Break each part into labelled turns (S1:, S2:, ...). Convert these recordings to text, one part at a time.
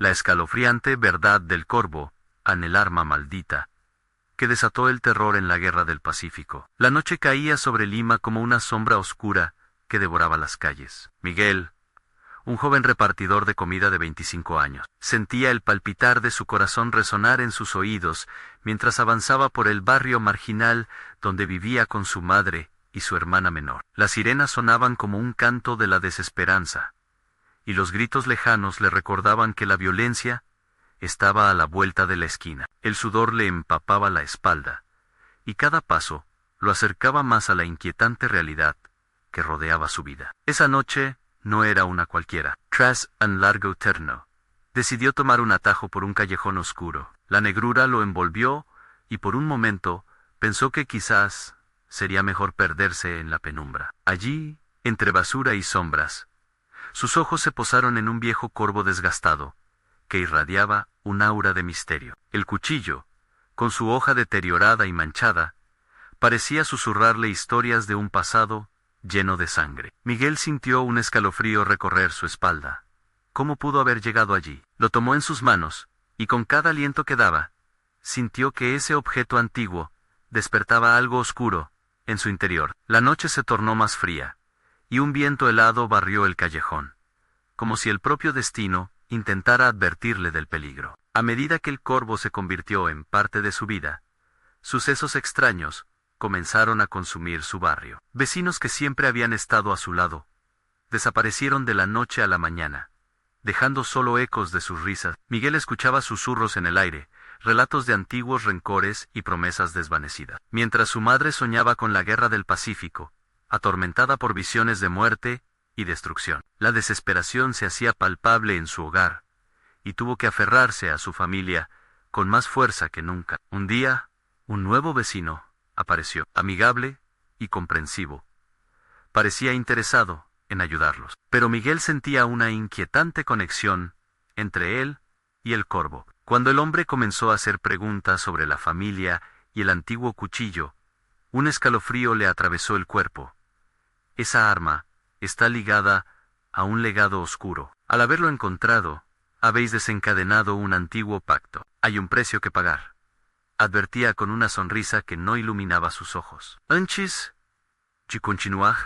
S1: la escalofriante verdad del corvo, el arma maldita, que desató el terror en la Guerra del Pacífico. La noche caía sobre Lima como una sombra oscura que devoraba las calles. Miguel, un joven repartidor de comida de 25 años, sentía el palpitar de su corazón resonar en sus oídos mientras avanzaba por el barrio marginal donde vivía con su madre y su hermana menor. Las sirenas sonaban como un canto de la desesperanza, y los gritos lejanos le recordaban que la violencia estaba a la vuelta de la esquina. El sudor le empapaba la espalda, y cada paso lo acercaba más a la inquietante realidad que rodeaba su vida. Esa noche no era una cualquiera. Tras un largo turno, decidió tomar un atajo por un callejón oscuro. La negrura lo envolvió y por un momento pensó que quizás sería mejor perderse en la penumbra. Allí, entre basura y sombras, sus ojos se posaron en un viejo corvo desgastado, que irradiaba un aura de misterio. El cuchillo, con su hoja deteriorada y manchada, parecía susurrarle historias de un pasado lleno de sangre. Miguel sintió un escalofrío recorrer su espalda. ¿Cómo pudo haber llegado allí? Lo tomó en sus manos, y con cada aliento que daba, sintió que ese objeto antiguo despertaba algo oscuro en su interior. La noche se tornó más fría, y un viento helado barrió el callejón, como si el propio destino intentara advertirle del peligro. A medida que el corvo se convirtió en parte de su vida, sucesos extraños comenzaron a consumir su barrio. Vecinos que siempre habían estado a su lado desaparecieron de la noche a la mañana, dejando solo ecos de sus risas. Miguel escuchaba susurros en el aire, relatos de antiguos rencores y promesas desvanecidas. Mientras su madre soñaba con la Guerra del Pacífico, atormentada por visiones de muerte y destrucción. La desesperación se hacía palpable en su hogar, y tuvo que aferrarse a su familia con más fuerza que nunca. Un día, un nuevo vecino apareció, amigable y comprensivo. Parecía interesado en ayudarlos, pero Miguel sentía una inquietante conexión entre él y el corvo. Cuando el hombre comenzó a hacer preguntas sobre la familia y el antiguo cuchillo, un escalofrío le atravesó el cuerpo. Esa arma está ligada a un legado oscuro. Al haberlo encontrado, habéis desencadenado un antiguo pacto. Hay un precio que pagar, advertía con una sonrisa que no iluminaba sus ojos. Antes de continuar,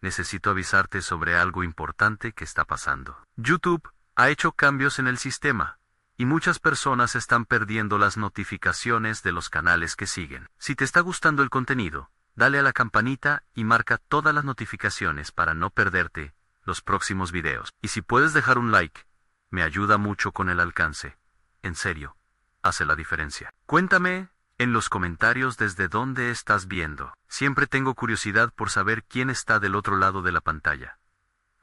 S1: necesito avisarte sobre algo importante que está pasando. YouTube ha hecho cambios en el sistema, y muchas personas están perdiendo las notificaciones de los canales que siguen. Si te está gustando el contenido, dale a la campanita y marca todas las notificaciones para no perderte los próximos videos. Y si puedes dejar un like, me ayuda mucho con el alcance. En serio, hace la diferencia. Cuéntame en los comentarios desde dónde estás viendo. Siempre tengo curiosidad por saber quién está del otro lado de la pantalla.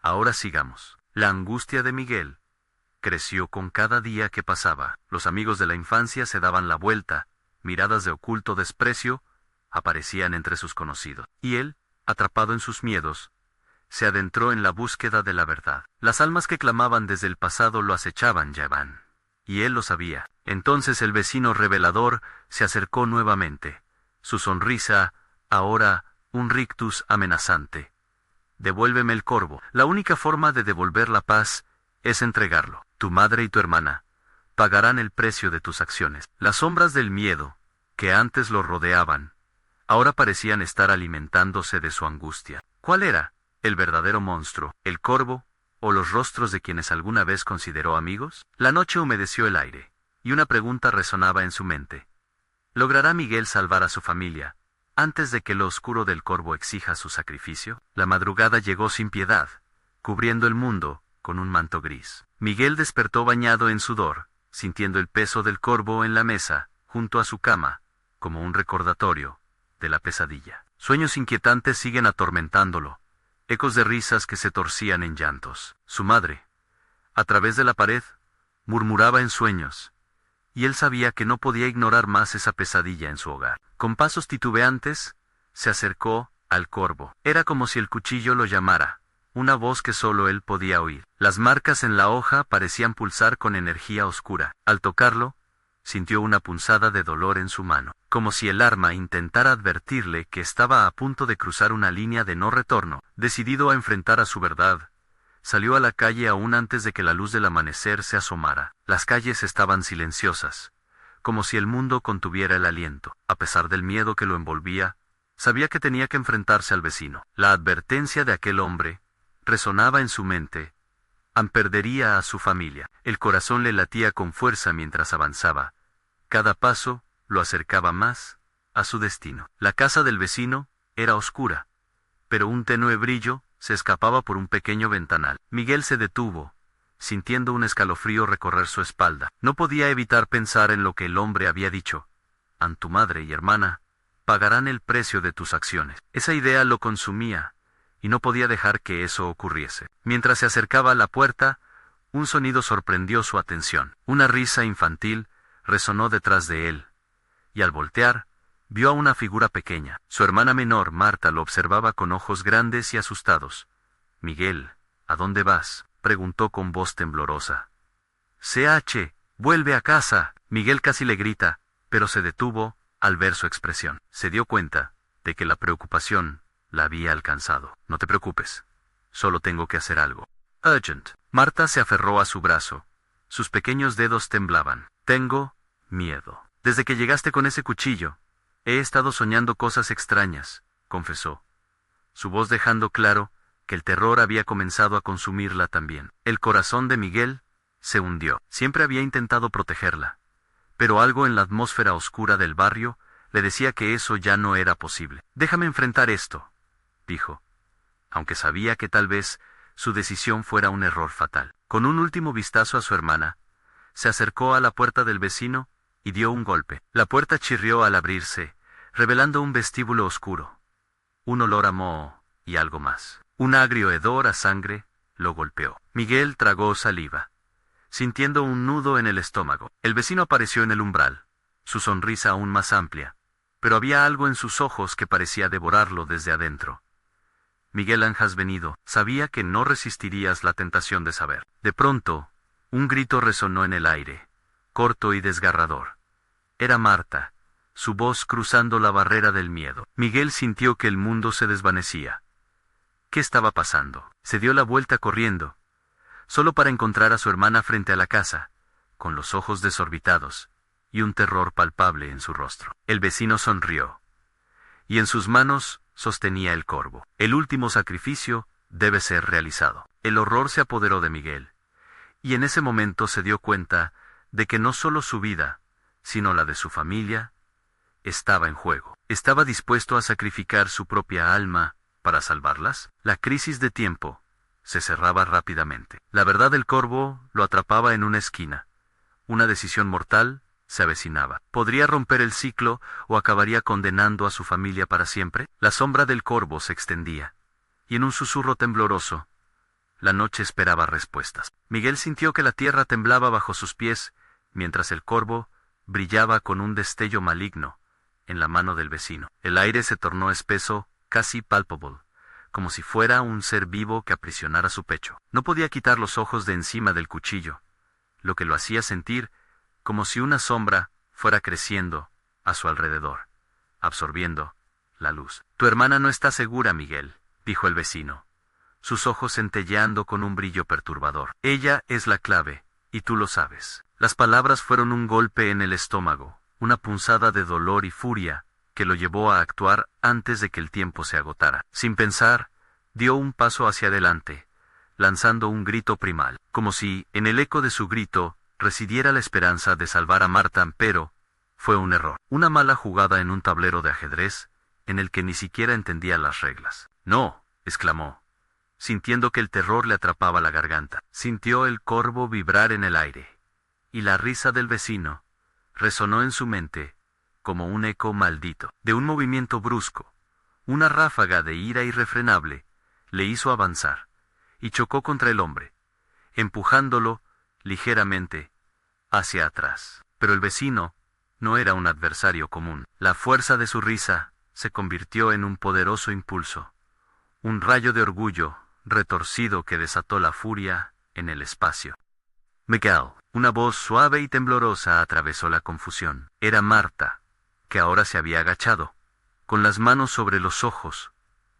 S1: Ahora sigamos. La angustia de Miguel creció con cada día que pasaba. Los amigos de la infancia se daban la vuelta, miradas de oculto desprecio aparecían entre sus conocidos. Y él, atrapado en sus miedos, se adentró en la búsqueda de la verdad. Las almas que clamaban desde el pasado lo acechaban ya van. Y él lo sabía. Entonces el vecino revelador se acercó nuevamente. Su sonrisa, ahora, un rictus amenazante. Devuélveme el corvo. La única forma de devolver la paz es entregarlo. Tu madre y tu hermana pagarán el precio de tus acciones. Las sombras del miedo, que antes lo rodeaban, ahora parecían estar alimentándose de su angustia. ¿Cuál era el verdadero monstruo? ¿El corvo o los rostros de quienes alguna vez consideró amigos? La noche humedeció el aire, y una pregunta resonaba en su mente. ¿Logrará Miguel salvar a su familia antes de que lo oscuro del corvo exija su sacrificio? La madrugada llegó sin piedad, cubriendo el mundo con un manto gris. Miguel despertó bañado en sudor, sintiendo el peso del corvo en la mesa, junto a su cama, como un recordatorio de la pesadilla. Sueños inquietantes siguen atormentándolo, ecos de risas que se torcían en llantos. Su madre, a través de la pared, murmuraba en sueños, y él sabía que no podía ignorar más esa pesadilla en su hogar. Con pasos titubeantes, se acercó al corvo. Era como si el cuchillo lo llamara, una voz que solo él podía oír. Las marcas en la hoja parecían pulsar con energía oscura. Al tocarlo, sintió una punzada de dolor en su mano, como si el arma intentara advertirle que estaba a punto de cruzar una línea de no retorno. Decidido a enfrentar a su verdad, Salió a la calle aún antes de que la luz del amanecer se asomara. Las calles estaban silenciosas, como si el mundo contuviera el aliento. A pesar del miedo que lo envolvía, sabía que tenía que enfrentarse al vecino. La advertencia de aquel hombre resonaba en su mente. Perdería a su familia. El corazón le latía con fuerza mientras avanzaba. Cada paso lo acercaba más a su destino. La casa del vecino era oscura, pero un tenue brillo se escapaba por un pequeño ventanal. Miguel se detuvo, sintiendo un escalofrío recorrer su espalda. No podía evitar pensar en lo que el hombre había dicho. Tu madre y hermana pagarán el precio de tus acciones. Esa idea lo consumía, y no podía dejar que eso ocurriese. Mientras se acercaba a la puerta, un sonido sorprendió su atención. Una risa infantil resonó detrás de él, y al voltear, vio a una figura pequeña. Su hermana menor, Marta, lo observaba con ojos grandes y asustados. «Miguel, ¿a dónde vas?», preguntó con voz temblorosa. «CH, vuelve a casa». Miguel casi le grita, pero se detuvo al ver su expresión. Se dio cuenta de que la preocupación la había alcanzado. «No te preocupes, solo tengo que hacer algo. Urgent». Marta se aferró a su brazo. Sus pequeños dedos temblaban. «Tengo miedo. Desde que llegaste con ese cuchillo, he estado soñando cosas extrañas», confesó, su voz dejando claro que el terror había comenzado a consumirla también. El corazón de Miguel se hundió. Siempre había intentado protegerla, pero algo en la atmósfera oscura del barrio le decía que eso ya no era posible. «Déjame enfrentar esto», dijo, aunque sabía que tal vez su decisión fuera un error fatal. Con un último vistazo a su hermana, se acercó a la puerta del vecino y dio un golpe. La puerta chirrió al abrirse, revelando un vestíbulo oscuro. Un olor a moho y algo más. Un agrio hedor a sangre lo golpeó. Miguel tragó saliva, sintiendo un nudo en el estómago. El vecino apareció en el umbral, su sonrisa aún más amplia, pero había algo en sus ojos que parecía devorarlo desde adentro. «Miguel, has venido. Sabía que no resistirías la tentación de saber». De pronto, un grito resonó en el aire, corto y desgarrador. Era Marta, su voz cruzando la barrera del miedo. Miguel sintió que el mundo se desvanecía. ¿Qué estaba pasando? Se dio la vuelta corriendo, solo para encontrar a su hermana frente a la casa, con los ojos desorbitados y un terror palpable en su rostro. El vecino sonrió, y en sus manos sostenía el corvo. El último sacrificio debe ser realizado. El horror se apoderó de Miguel, y en ese momento se dio cuenta de que no solo su vida, sino la de su familia, estaba en juego. ¿Estaba dispuesto a sacrificar su propia alma para salvarlas? La crisis de tiempo se cerraba rápidamente. La verdad del corvo lo atrapaba en una esquina. Una decisión mortal se avecinaba. ¿Podría romper el ciclo o acabaría condenando a su familia para siempre? La sombra del corvo se extendía, y en un susurro tembloroso, la noche esperaba respuestas. Miguel sintió que la tierra temblaba bajo sus pies, mientras el corvo brillaba con un destello maligno en la mano del vecino. El aire se tornó espeso, casi palpable, como si fuera un ser vivo que aprisionara su pecho. No podía quitar los ojos de encima del cuchillo, lo que lo hacía sentir como si una sombra fuera creciendo a su alrededor, absorbiendo la luz. «Tu hermana no está segura, Miguel», dijo el vecino, sus ojos centelleando con un brillo perturbador. «Ella es la clave, y tú lo sabes». Las palabras fueron un golpe en el estómago, una punzada de dolor y furia que lo llevó a actuar antes de que el tiempo se agotara. Sin pensar, dio un paso hacia adelante, lanzando un grito primal, como si, en el eco de su grito, residiera la esperanza de salvar a Marta, pero fue un error. Una mala jugada en un tablero de ajedrez, en el que ni siquiera entendía las reglas. «No», exclamó, sintiendo que el terror le atrapaba la garganta. Sintió el corvo vibrar en el aire, y la risa del vecino resonó en su mente como un eco maldito. De un movimiento brusco, una ráfaga de ira irrefrenable le hizo avanzar, y chocó contra el hombre, empujándolo ligeramente hacia atrás. Pero el vecino no era un adversario común. La fuerza de su risa se convirtió en un poderoso impulso, un rayo de orgullo retorcido que desató la furia en el espacio. «Miguel». Una voz suave y temblorosa atravesó la confusión. Era Marta, que ahora se había agachado, con las manos sobre los ojos,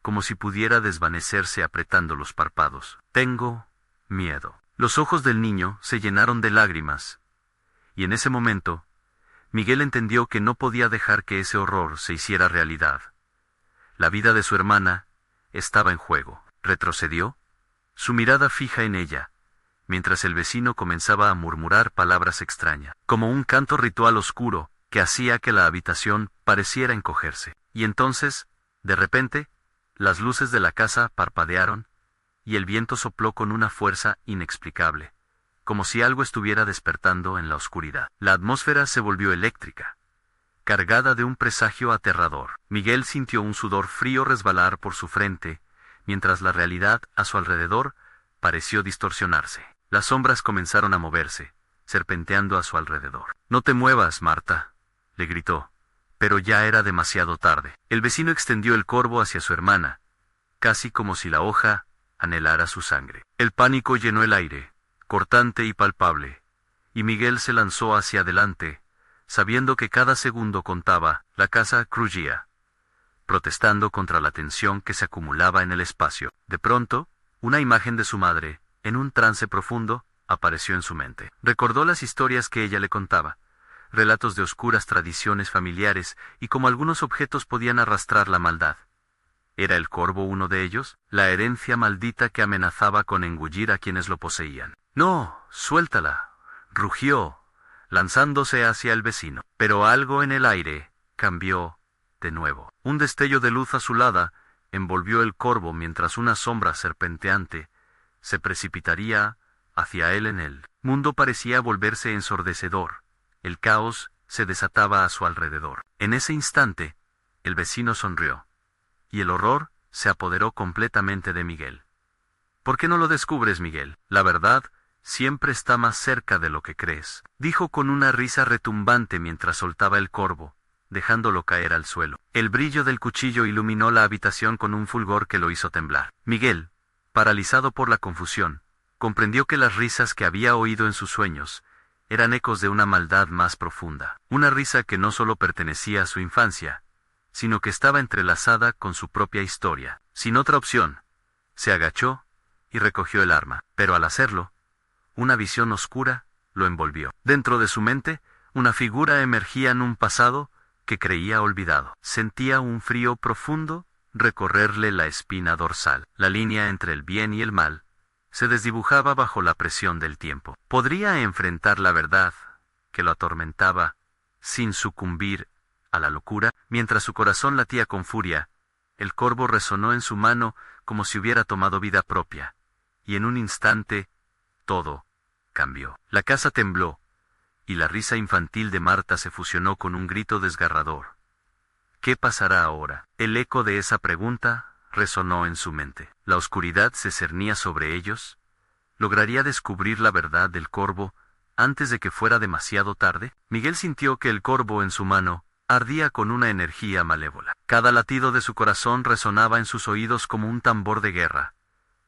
S1: como si pudiera desvanecerse apretando los párpados. «Tengo miedo. Los ojos del niño se llenaron de lágrimas, y en ese momento, Miguel entendió que no podía dejar que ese horror se hiciera realidad. La vida de su hermana estaba en juego. Retrocedió, su mirada fija en ella, mientras el vecino comenzaba a murmurar palabras extrañas, como un canto ritual oscuro que hacía que la habitación pareciera encogerse. Y entonces, de repente, las luces de la casa parpadearon, y el viento sopló con una fuerza inexplicable, como si algo estuviera despertando en la oscuridad. La atmósfera se volvió eléctrica, cargada de un presagio aterrador. Miguel sintió un sudor frío resbalar por su frente, mientras la realidad a su alrededor pareció distorsionarse. Las sombras comenzaron a moverse, serpenteando a su alrededor. «No te muevas, Marta», le gritó, pero ya era demasiado tarde. El vecino extendió el corvo hacia su hermana, casi como si la hoja anhelara su sangre. El pánico llenó el aire, cortante y palpable, y Miguel se lanzó hacia adelante, sabiendo que cada segundo contaba. La casa crujía, protestando contra la tensión que se acumulaba en el espacio. De pronto, una imagen de su madre, en un trance profundo, apareció en su mente. Recordó las historias que ella le contaba, relatos de oscuras tradiciones familiares y cómo algunos objetos podían arrastrar la maldad. ¿Era el corvo uno de ellos? La herencia maldita que amenazaba con engullir a quienes lo poseían. «No, suéltala», rugió, lanzándose hacia el vecino. Pero algo en el aire cambió de nuevo. Un destello de luz azulada envolvió el corvo mientras una sombra serpenteante se precipitaría hacia él. En el mundo parecía volverse ensordecedor. El caos se desataba a su alrededor. En ese instante, el vecino sonrió, y el horror se apoderó completamente de Miguel. «¿Por qué no lo descubres, Miguel? La verdad siempre está más cerca de lo que crees», dijo con una risa retumbante mientras soltaba el corvo, dejándolo caer al suelo. El brillo del cuchillo iluminó la habitación con un fulgor que lo hizo temblar. Miguel, paralizado por la confusión, comprendió que las risas que había oído en sus sueños eran ecos de una maldad más profunda. Una risa que no solo pertenecía a su infancia, sino que estaba entrelazada con su propia historia. Sin otra opción, se agachó y recogió el arma, pero al hacerlo, una visión oscura lo envolvió. Dentro de su mente, una figura emergía en un pasado que creía olvidado. Sentía un frío profundo recorrerle la espina dorsal. La línea entre el bien y el mal se desdibujaba bajo la presión del tiempo. Podría enfrentar la verdad que lo atormentaba sin sucumbir a la locura. Mientras su corazón latía con furia, el corvo resonó en su mano como si hubiera tomado vida propia, y en un instante, todo cambió. La casa tembló, y la risa infantil de Marta se fusionó con un grito desgarrador. ¿Qué pasará ahora? El eco de esa pregunta resonó en su mente. La oscuridad se cernía sobre ellos. ¿Lograría descubrir la verdad del corvo antes de que fuera demasiado tarde? Miguel sintió que el corvo en su mano ardía con una energía malévola. Cada latido de su corazón resonaba en sus oídos como un tambor de guerra,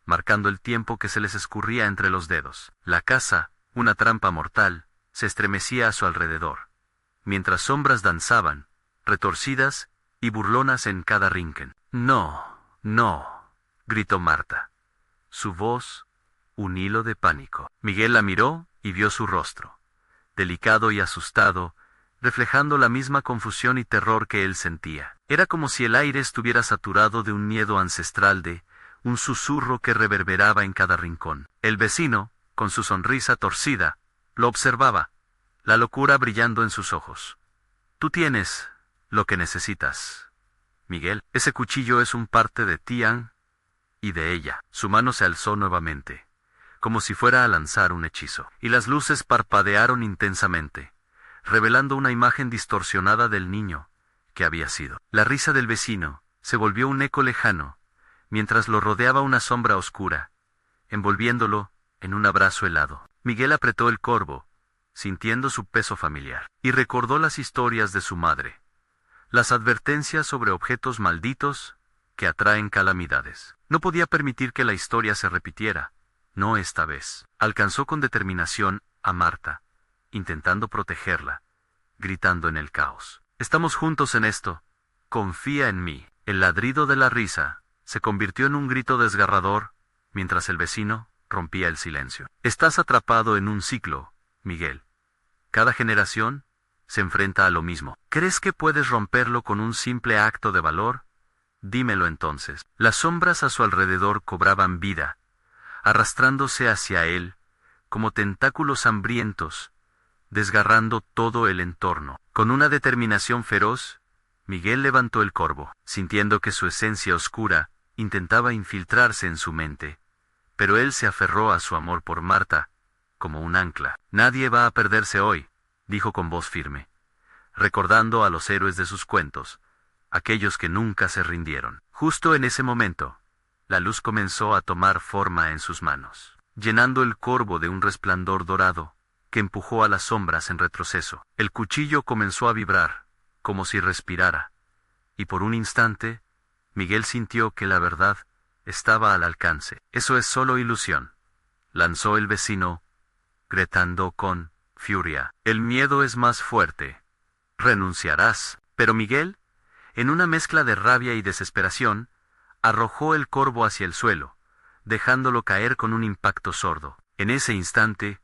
S1: marcando el tiempo que se les escurría entre los dedos. La casa, una trampa mortal, se estremecía a su alrededor, mientras sombras danzaban, retorcidas y burlonas en cada rincón. «No, no», gritó Marta. Su voz, un hilo de pánico. Miguel la miró y vio su rostro, delicado y asustado, reflejando la misma confusión y terror que él sentía. Era como si el aire estuviera saturado de un miedo ancestral, de un susurro que reverberaba en cada rincón. El vecino, con su sonrisa torcida, lo observaba, la locura brillando en sus ojos. «Tú tienes lo que necesitas, Miguel. Ese cuchillo es un parte de Tian y de ella». Su mano se alzó nuevamente, como si fuera a lanzar un hechizo, y las luces parpadearon intensamente, revelando una imagen distorsionada del niño que había sido. La risa del vecino se volvió un eco lejano, mientras lo rodeaba una sombra oscura, envolviéndolo en un abrazo helado. Miguel apretó el corvo, sintiendo su peso familiar, y recordó las historias de su madre, las advertencias sobre objetos malditos que atraen calamidades. No podía permitir que la historia se repitiera, no esta vez. Alcanzó con determinación a Marta, intentando protegerla, gritando en el caos: «Estamos juntos en esto, confía en mí». El ladrido de la risa se convirtió en un grito desgarrador, mientras el vecino rompía el silencio. Estás atrapado en un ciclo, Miguel. Cada generación se enfrenta a lo mismo. ¿Crees que puedes romperlo con un simple acto de valor? Dímelo entonces. Las sombras a su alrededor cobraban vida, arrastrándose hacia él como tentáculos hambrientos, desgarrando todo el entorno. Con una determinación feroz, Miguel levantó el corvo, sintiendo que su esencia oscura intentaba infiltrarse en su mente. Pero él se aferró a su amor por Marta, como un ancla. Nadie va a perderse hoy, dijo con voz firme, recordando a los héroes de sus cuentos, aquellos que nunca se rindieron. Justo en ese momento, la luz comenzó a tomar forma en sus manos, llenando el corvo de un resplandor dorado, que empujó a las sombras en retroceso. El cuchillo comenzó a vibrar, como si respirara, y por un instante, Miguel sintió que la verdad estaba al alcance. Eso es solo ilusión, lanzó el vecino, gritando con furia. El miedo es más fuerte. Renunciarás. Pero Miguel, en una mezcla de rabia y desesperación, arrojó el corvo hacia el suelo, dejándolo caer con un impacto sordo. En ese instante,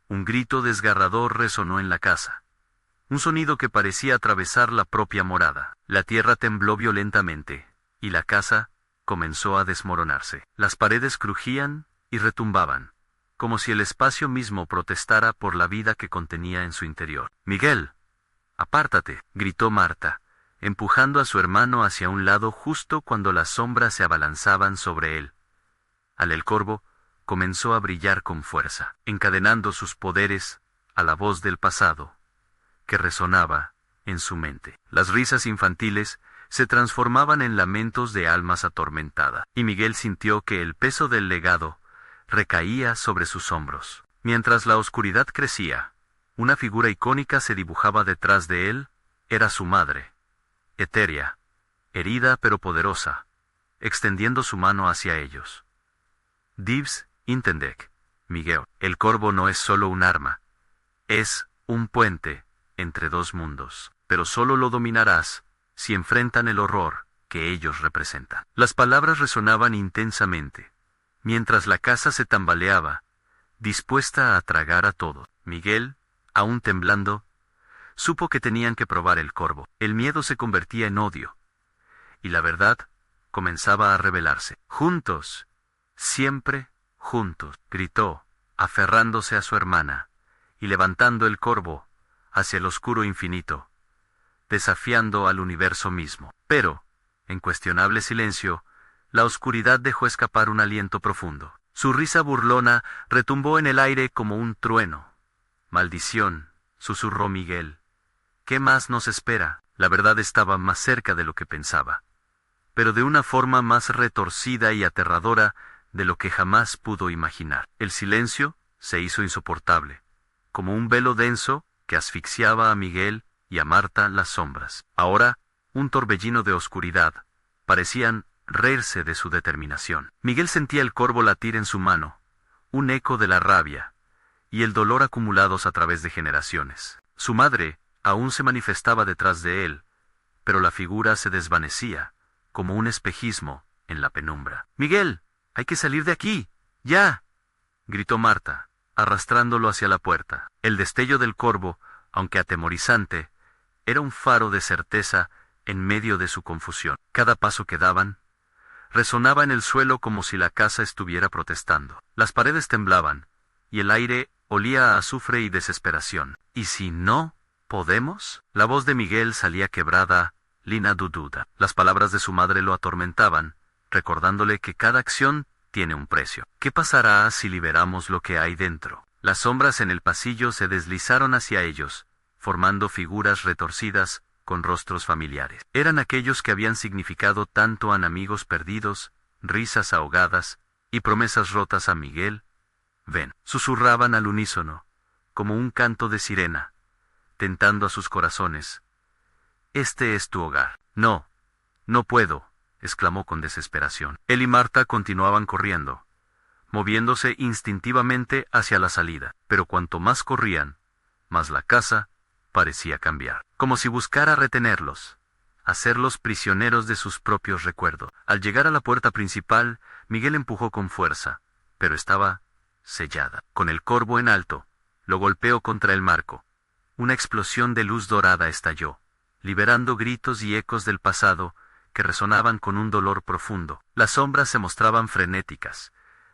S1: un grito desgarrador resonó en la casa. Un sonido que parecía atravesar la propia morada. La tierra tembló violentamente, y la casa comenzó a desmoronarse. Las paredes crujían y retumbaban, como si el espacio mismo protestara por la vida que contenía en su interior. «Miguel, apártate», gritó Marta, empujando a su hermano hacia un lado justo cuando las sombras se abalanzaban sobre él. El corvo comenzó a brillar con fuerza, encadenando sus poderes a la voz del pasado, que resonaba en su mente. Las risas infantiles se transformaban en lamentos de almas atormentadas, y Miguel sintió que el peso del legado recaía sobre sus hombros. Mientras la oscuridad crecía, una figura icónica se dibujaba detrás de él. Era su madre, etérea, herida pero poderosa, extendiendo su mano hacia ellos. «Dives intendek, Miguel. El corvo no es solo un arma, es un puente entre dos mundos, pero solo lo dominarás si enfrentan el horror que ellos representan». Las palabras resonaban intensamente, mientras la casa se tambaleaba, dispuesta a tragar a todos. Miguel, aún temblando, supo que tenían que probar el corvo. El miedo se convertía en odio, y la verdad comenzaba a revelarse. «Juntos, siempre juntos», gritó, aferrándose a su hermana, y levantando el corvo hacia el oscuro infinito, desafiando al universo mismo. Pero, en cuestionable silencio, la oscuridad dejó escapar un aliento profundo. Su risa burlona retumbó en el aire como un trueno. «Maldición», susurró Miguel. «¿Qué más nos espera?». La verdad estaba más cerca de lo que pensaba, pero de una forma más retorcida y aterradora de lo que jamás pudo imaginar. El silencio se hizo insoportable, como un velo denso que asfixiaba a Miguel y a Marta las sombras. Ahora, un torbellino de oscuridad, parecían reírse de su determinación. Miguel sentía el corvo latir en su mano, un eco de la rabia y el dolor acumulados a través de generaciones. Su madre aún se manifestaba detrás de él, pero la figura se desvanecía, como un espejismo en la penumbra. «Miguel, hay que salir de aquí, ya», gritó Marta, arrastrándolo hacia la puerta. El destello del corvo, aunque atemorizante, era un faro de certeza en medio de su confusión. Cada paso que daban resonaba en el suelo como si la casa estuviera protestando. Las paredes temblaban, y el aire olía a azufre y desesperación. «¿Y si no podemos?». La voz de Miguel salía quebrada, lina dududa. Las palabras de su madre lo atormentaban, recordándole que cada acción tiene un precio. «¿Qué pasará si liberamos lo que hay dentro?». Las sombras en el pasillo se deslizaron hacia ellos, formando figuras retorcidas con rostros familiares. Eran aquellos que habían significado tanto a amigos perdidos, risas ahogadas y promesas rotas a Miguel. «Ven», susurraban al unísono, como un canto de sirena, tentando a sus corazones. «Este es tu hogar». «No, no puedo», exclamó con desesperación. Él y Marta continuaban corriendo, moviéndose instintivamente hacia la salida, pero cuanto más corrían, más la casa parecía cambiar, como si buscara retenerlos, hacerlos prisioneros de sus propios recuerdos. Al llegar a la puerta principal, Miguel empujó con fuerza, pero estaba sellada. Con el corvo en alto, lo golpeó contra el marco. Una explosión de luz dorada estalló, liberando gritos y ecos del pasado que resonaban con un dolor profundo. Las sombras se mostraban frenéticas,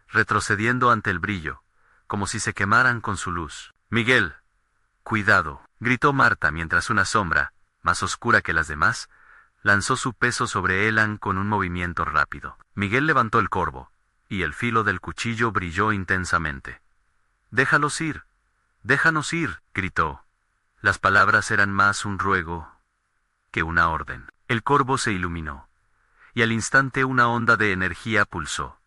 S1: retrocediendo ante el brillo, como si se quemaran con su luz. «Miguel, cuidado», gritó Marta mientras una sombra, más oscura que las demás, lanzó su peso sobre Elan con un movimiento rápido. Miguel levantó el corvo, y el filo del cuchillo brilló intensamente. «Déjalos ir, déjanos ir», gritó. Las palabras eran más un ruego que una orden. El corvo se iluminó, y al instante una onda de energía pulsó,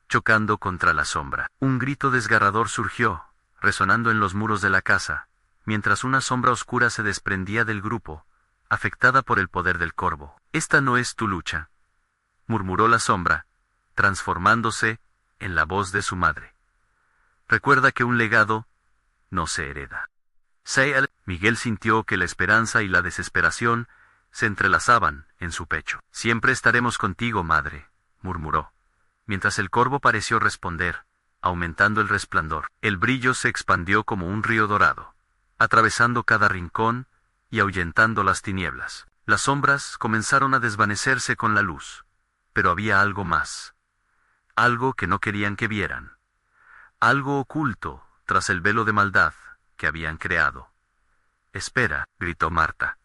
S1: chocando contra la sombra. Un grito desgarrador surgió, resonando en los muros de la casa, mientras una sombra oscura se desprendía del grupo, afectada por el poder del corvo. «Esta no es tu lucha», murmuró la sombra, transformándose en la voz de su madre. «Recuerda que un legado no se hereda». Miguel sintió que la esperanza y la desesperación se entrelazaban en su pecho. «Siempre estaremos contigo, madre», murmuró, mientras el corvo pareció responder, aumentando el resplandor. El brillo se expandió como un río dorado, atravesando cada rincón y ahuyentando las tinieblas. Las sombras comenzaron a desvanecerse con la luz, pero había algo más, algo que no querían que vieran, algo oculto tras el velo de maldad que habían creado. «Espera», gritó Marta,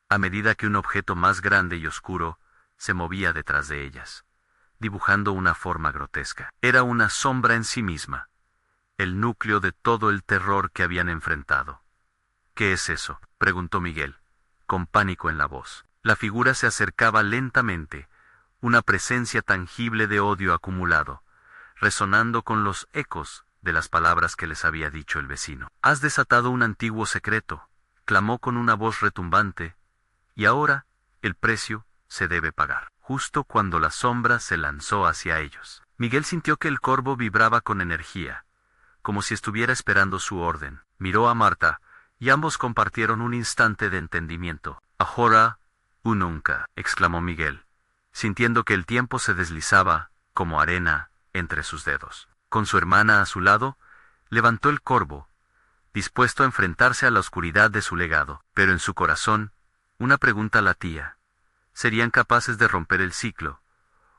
S1: a medida que un objeto más grande y oscuro se movía detrás de ellas, dibujando una forma grotesca. Era una sombra en sí misma, el núcleo de todo el terror que habían enfrentado. «¿Qué es eso?», preguntó Miguel, con pánico en la voz. La figura se acercaba lentamente, una presencia tangible de odio acumulado, resonando con los ecos de las palabras que les había dicho el vecino. «Has desatado un antiguo secreto», clamó con una voz retumbante, «y ahora el precio se debe pagar». Justo cuando la sombra se lanzó hacia ellos, Miguel sintió que el corvo vibraba con energía, como si estuviera esperando su orden. Miró a Marta, y ambos compartieron un instante de entendimiento. «Ahora o nunca», exclamó Miguel, sintiendo que el tiempo se deslizaba, como arena, entre sus dedos. Con su hermana a su lado, levantó el corvo, dispuesto a enfrentarse a la oscuridad de su legado. Pero en su corazón, una pregunta latía. ¿Serían capaces de romper el ciclo,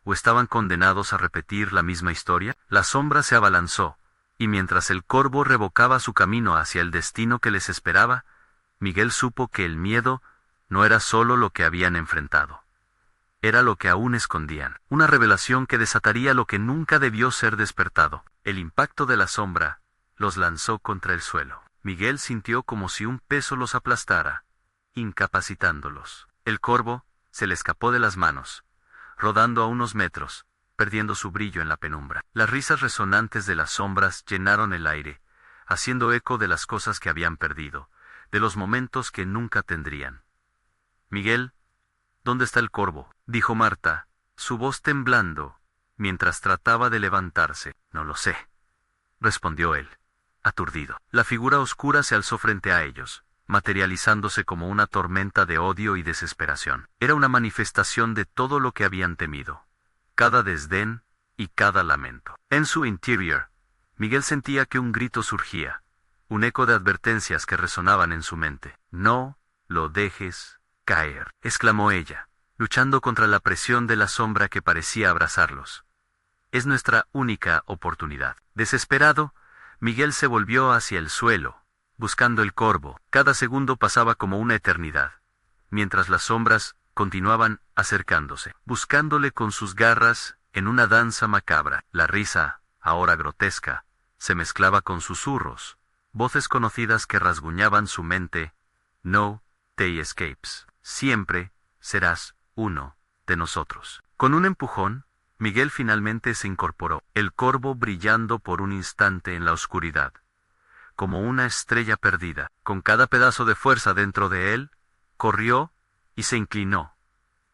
S1: o estaban condenados a repetir la misma historia? La sombra se abalanzó, y mientras el corvo revocaba su camino hacia el destino que les esperaba, Miguel supo que el miedo no era solo lo que habían enfrentado. Era lo que aún escondían, una revelación que desataría lo que nunca debió ser despertado. El impacto de la sombra los lanzó contra el suelo. Miguel sintió como si un peso los aplastara, incapacitándolos. El corvo se le escapó de las manos, rodando a unos metros, perdiendo su brillo en la penumbra. Las risas resonantes de las sombras llenaron el aire, haciendo eco de las cosas que habían perdido, de los momentos que nunca tendrían. «Miguel, ¿dónde está el corvo?», dijo Marta, su voz temblando, mientras trataba de levantarse. «No lo sé», respondió él, aturdido. La figura oscura se alzó frente a ellos, materializándose como una tormenta de odio y desesperación. Era una manifestación de todo lo que habían temido, cada desdén y cada lamento. En su interior, Miguel sentía que un grito surgía, un eco de advertencias que resonaban en su mente. «No lo dejes caer», exclamó ella, luchando contra la presión de la sombra que parecía abrazarlos. «Es nuestra única oportunidad». Desesperado, Miguel se volvió hacia el suelo, buscando el corvo. Cada segundo pasaba como una eternidad, mientras las sombras continuaban acercándose, buscándole con sus garras en una danza macabra. La risa, ahora grotesca, se mezclaba con susurros, voces conocidas que rasguñaban su mente. «No te escapes. Siempre serás uno de nosotros». Con un empujón, Miguel finalmente se incorporó, el corvo brillando por un instante en la oscuridad, como una estrella perdida. Con cada pedazo de fuerza dentro de él, corrió y se inclinó,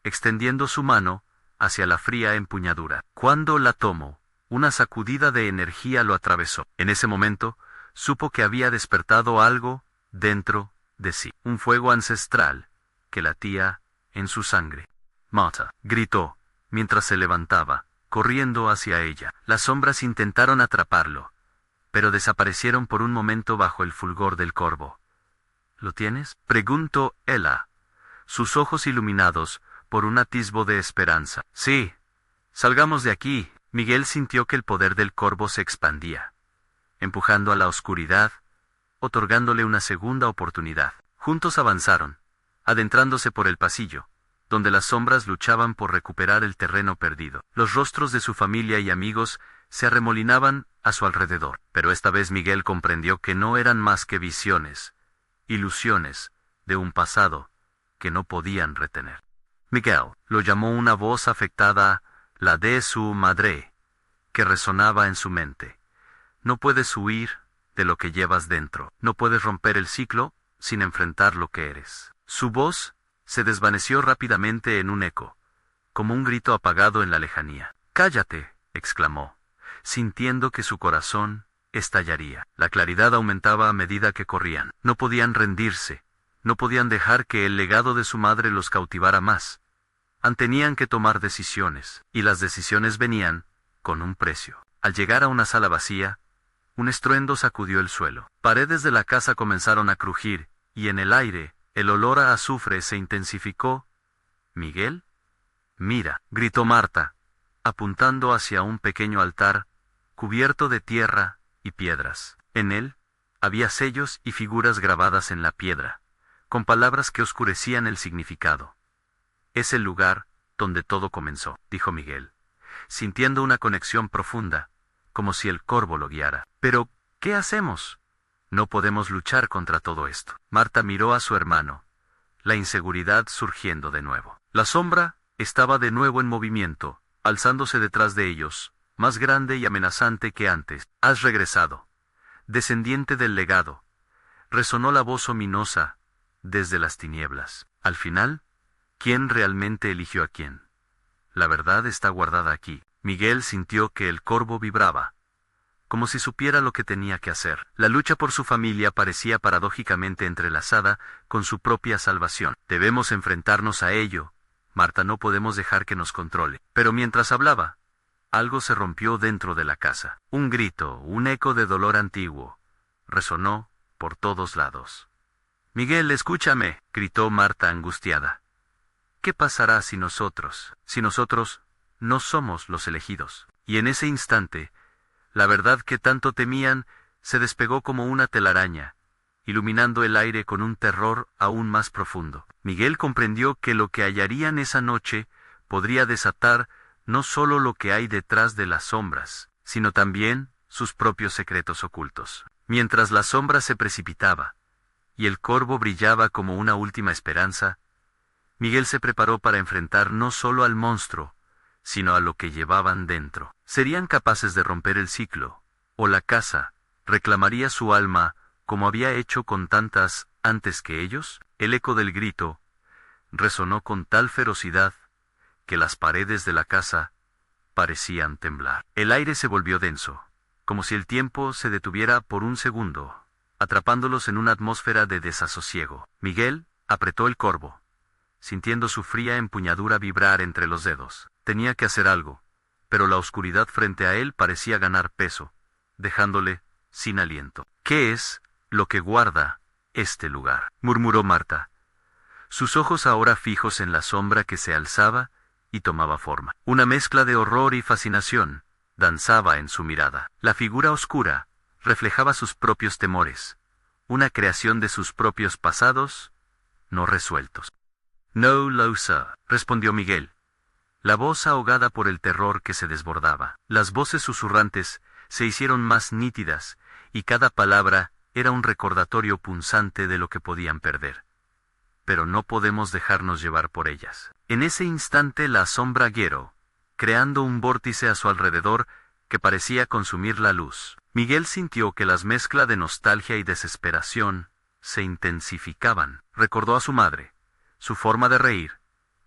S1: extendiendo su mano hacia la fría empuñadura. Cuando la tomó, una sacudida de energía lo atravesó. En ese momento, supo que había despertado algo dentro de sí, un fuego ancestral que latía en su sangre. «Marta», gritó, mientras se levantaba, corriendo hacia ella. Las sombras intentaron atraparlo, pero desaparecieron por un momento bajo el fulgor del corvo. ¿Lo tienes?, preguntó Ella, sus ojos iluminados por un atisbo de esperanza. Sí. Salgamos de aquí. Miguel sintió que el poder del corvo se expandía, empujando a la oscuridad, otorgándole una segunda oportunidad. Juntos avanzaron, adentrándose por el pasillo, donde las sombras luchaban por recuperar el terreno perdido. Los rostros de su familia y amigos se arremolinaban a su alrededor, pero esta vez Miguel comprendió que no eran más que visiones, ilusiones, de un pasado que no podían retener. Miguel, lo llamó una voz afectada, la de su madre, que resonaba en su mente. No puedes huir de lo que llevas dentro. No puedes romper el ciclo sin enfrentar lo que eres. Su voz se desvaneció rápidamente en un eco, como un grito apagado en la lejanía. «¡Cállate!», exclamó, sintiendo que su corazón estallaría. La claridad aumentaba a medida que corrían. No podían rendirse, no podían dejar que el legado de su madre los cautivara más. Tenían que tomar decisiones, y las decisiones venían con un precio. Al llegar a una sala vacía, un estruendo sacudió el suelo. Paredes de la casa comenzaron a crujir, y en el aire, el olor a azufre se intensificó. «¿Miguel? Mira», gritó Marta, apuntando hacia un pequeño altar, cubierto de tierra y piedras. En él, había sellos y figuras grabadas en la piedra, con palabras que oscurecían el significado. «Es el lugar donde todo comenzó», dijo Miguel, sintiendo una conexión profunda, como si el corvo lo guiara. «¿Pero qué hacemos? No podemos luchar contra todo esto». Marta miró a su hermano, la inseguridad surgiendo de nuevo. La sombra estaba de nuevo en movimiento, alzándose detrás de ellos, más grande y amenazante que antes. «Has regresado, descendiente del legado», resonó la voz ominosa desde las tinieblas. Al final, ¿quién realmente eligió a quién? La verdad está guardada aquí. Miguel sintió que el corvo vibraba, como si supiera lo que tenía que hacer. La lucha por su familia parecía paradójicamente entrelazada con su propia salvación. «Debemos enfrentarnos a ello, Marta, no podemos dejar que nos controle». Pero mientras hablaba, algo se rompió dentro de la casa. Un grito, un eco de dolor antiguo, resonó por todos lados. «Miguel, escúchame», gritó Marta angustiada. «¿Qué pasará si nosotros no somos los elegidos?» Y en ese instante, la verdad que tanto temían se despegó como una telaraña, iluminando el aire con un terror aún más profundo. Miguel comprendió que lo que hallarían esa noche podría desatar no solo lo que hay detrás de las sombras, sino también sus propios secretos ocultos. Mientras la sombra se precipitaba, y el corvo brillaba como una última esperanza, Miguel se preparó para enfrentar no solo al monstruo, sino a lo que llevaban dentro. ¿Serían capaces de romper el ciclo? ¿O la casa reclamaría su alma como había hecho con tantas antes que ellos? El eco del grito resonó con tal ferocidad que las paredes de la casa parecían temblar. El aire se volvió denso, como si el tiempo se detuviera por un segundo, atrapándolos en una atmósfera de desasosiego. Miguel apretó el corvo, sintiendo su fría empuñadura vibrar entre los dedos. Tenía que hacer algo, pero la oscuridad frente a él parecía ganar peso, dejándole sin aliento. «¿Qué es lo que guarda este lugar?», murmuró Marta, sus ojos ahora fijos en la sombra que se alzaba y tomaba forma. Una mezcla de horror y fascinación danzaba en su mirada. La figura oscura reflejaba sus propios temores, una creación de sus propios pasados no resueltos. «No lo sé», respondió Miguel, la voz ahogada por el terror que se desbordaba. Las voces susurrantes se hicieron más nítidas, y cada palabra era un recordatorio punzante de lo que podían perder. «Pero no podemos dejarnos llevar por ellas». En ese instante la sombra guió, creando un vórtice a su alrededor que parecía consumir la luz. Miguel sintió que las mezclas de nostalgia y desesperación se intensificaban. Recordó a su madre, su forma de reír,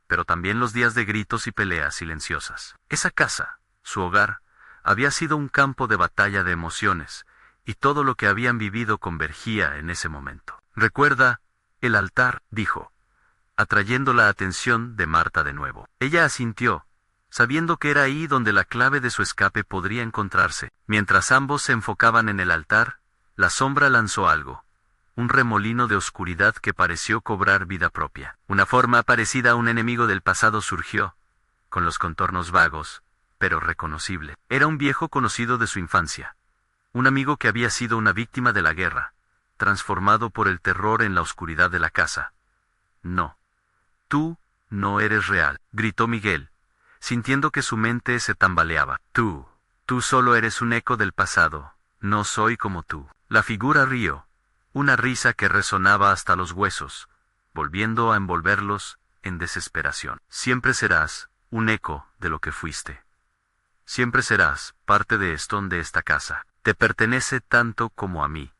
S1: pero también los días de gritos y peleas silenciosas. Esa casa, su hogar, había sido un campo de batalla de emociones, y todo lo que habían vivido convergía en ese momento. «Recuerda el altar», dijo, atrayendo la atención de Marta de nuevo. Ella asintió, sabiendo que era ahí donde la clave de su escape podría encontrarse. Mientras ambos se enfocaban en el altar, la sombra lanzó algo. Un remolino de oscuridad que pareció cobrar vida propia. Una forma parecida a un enemigo del pasado surgió, con los contornos vagos, pero reconocible. Era un viejo conocido de su infancia. Un amigo que había sido una víctima de la guerra, transformado por el terror en la oscuridad de la casa. No. Tú no eres real, gritó Miguel, sintiendo que su mente se tambaleaba. Tú solo eres un eco del pasado, no soy como tú. La figura rió, una risa que resonaba hasta los huesos, volviendo a envolverlos en desesperación. Siempre serás un eco de lo que fuiste. Siempre serás parte de esta casa. Te pertenece tanto como a mí.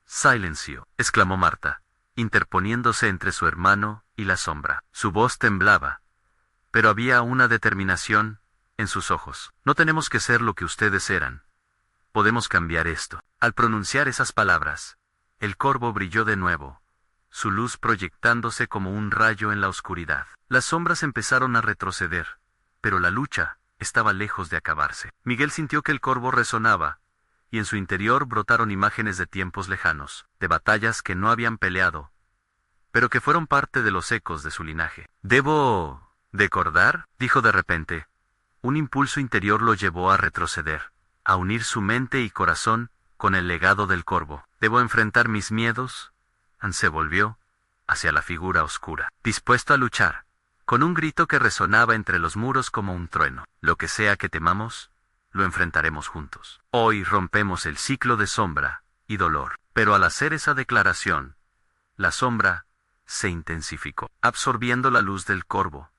S1: Silencio, exclamó Marta, interponiéndose entre su hermano y la sombra. Su voz temblaba, pero había una determinación en sus ojos. No tenemos que ser lo que ustedes eran. Podemos cambiar esto. Al pronunciar esas palabras, el corvo brilló de nuevo, su luz proyectándose como un rayo en la oscuridad. Las sombras empezaron a retroceder, pero la lucha estaba lejos de acabarse. Miguel sintió que el corvo resonaba, y en su interior brotaron imágenes de tiempos lejanos, de batallas que no habían peleado, pero que fueron parte de los ecos de su linaje. ¿Debo recordar?, dijo de repente. Un impulso interior lo llevó a retroceder, a unir su mente y corazón con el legado del corvo. ¿Debo enfrentar mis miedos? Se volvió hacia la figura oscura, dispuesto a luchar, con un grito que resonaba entre los muros como un trueno. Lo que sea que temamos, lo enfrentaremos juntos. Hoy rompemos el ciclo de sombra y dolor. Pero al hacer esa declaración, la sombra se intensificó, absorbiendo la luz del corvo